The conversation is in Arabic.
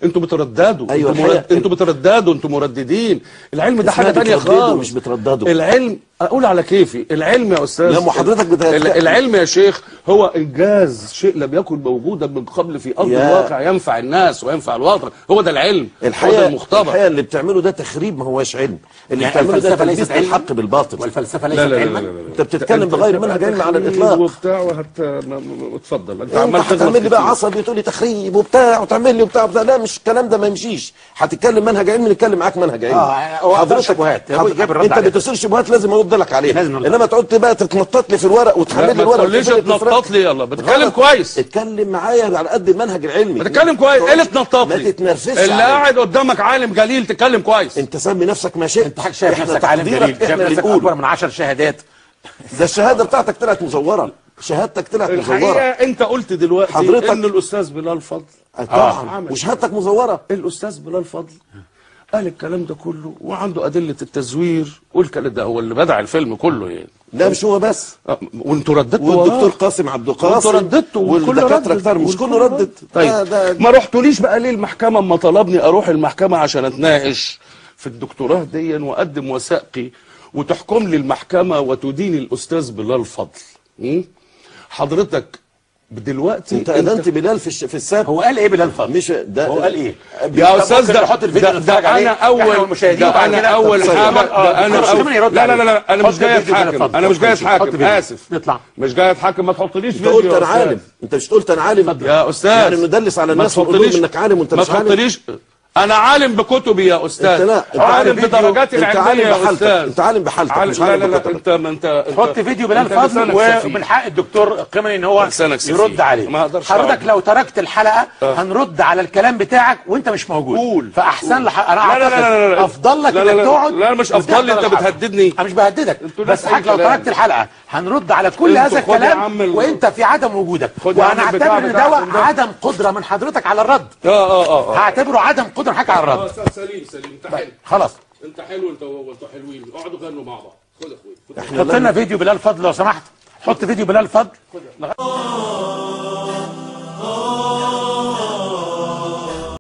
انتوا بترددوا. ايوه انتوا بترددوا، انتوا مرددين. العلم ده حاجه ثانيه خالص. مش بترددوا. العلم اقول على كيفي. العلم يا استاذ، لا حضرتك العلم يا شيخ هو انجاز شيء لم يكن موجودا من قبل في ارض الواقع، ينفع الناس وينفع الوطن. هو ده العلم، هو ده المختبر. الحقيقه اللي بتعمله ده تخريب، ما هوش علم. اللي بتعمله ده تلبيس الحق بالباطل. والفلسفه ليست علما. انت بتتكلم بغير منهج علمي على الاطلاق وبتاع اتفضل. انت عمال تعمل لي بقى عصبي وتقول لي تخريب وبتاع وتعمل لي وبتاع. لا مش الكلام ده ما يمشيش. هتتكلم منهج علمي نتكلم معاك منهج علمي. حضرتك انت بتثير شبهات لازم ارد لك عليها، انما تقعد بقى تتنطط لي في الورق وتحمل لي الورق. ما تقوليش اتنطط لي. يلا بتتكلم كويس، اتكلم معايا على قد المنهج العلمي. بتتكلم كويس. ايه اللي اتنطط لي؟ ما تتنرفزش. اللي قاعد قدامك عالم جليل تتكلم كويس. انت سمي نفسك ما شئت. انت شايف نفسك عالم جليل، شايف نفسك اكبر من 10 شهادات. ده الشهاده بتاعتك طلعت مزوره، شهادتك طلعت مزوره. الحقيقه انت قلت دلوقتي حضرتك ان الاستاذ بلال فضل طبعا وشهادتك مزوره. الاستاذ بلال فضل قال الكلام ده كله وعنده ادله التزوير، والكلام ده هو اللي بدع الفيلم كله يعني. لا مش هو بس، وانتوا رددتوا، والدكتور قاسم عبد القاسم وانتوا رددتوا، والدكاتره كتير مش كله ردد. طيب ما رحتوليش بقى ليه المحكمه اما طلبني اروح المحكمه عشان اتناقش في الدكتوراه دي واقدم وثائقي وتحكم لي المحكمه وتدين الاستاذ بلال فضل؟ حضرتك دلوقتي انت ادنت بلال في السابق. هو قال ايه بلال فضل؟ مش ده هو قال ايه يا استاذ؟ ده نحط الفيديو نتفرج عليه. انا اول حاجه لا لا لا انا مش جاي اتحاكم. انا مش جاي اتحاكم، اسف. نطلع مش جاي اتحاكم. ما تحطليش فيديو. انت قلت انا عالم، انت مش قلت انا عالم يا استاذ؟ يعني مدلس على الناس وتقول لهم انك عالم وانت مش عالم. ما تحطليش. انا عالم بكتبي يا استاذ. انت عالم بدرجاتي العلميه يا استاذ. انت عالم بحالتك مش عالم بكتبك. انت حط فيديو بلال فضل، ومن حق الدكتور قمني ان هو يرد عليه. حضرتك لو تركت الحلقه هنرد على الكلام بتاعك وانت مش موجود. قول. فاحسن انا اعتقد افضل لك انك تقعد. لا مش افضل لي، انت بتهددني. انا مش بهددك، بس حضرتك لو تركت الحلقه هنرد على كل هذا الكلام وانت في عدم وجودك، وهنعتبر ان ده عدم قدره من حضرتك على الرد. هعتبره عدم قدره حضرتك على الرد. سليم انت حلو. خلاص انت حلو، انت وانتوا حلوين. اقعدوا غنوا مع بعض. خد يا اخويا. حط لنا فيديو بلال فضل لو سمحت. حط فيديو بلال فضل.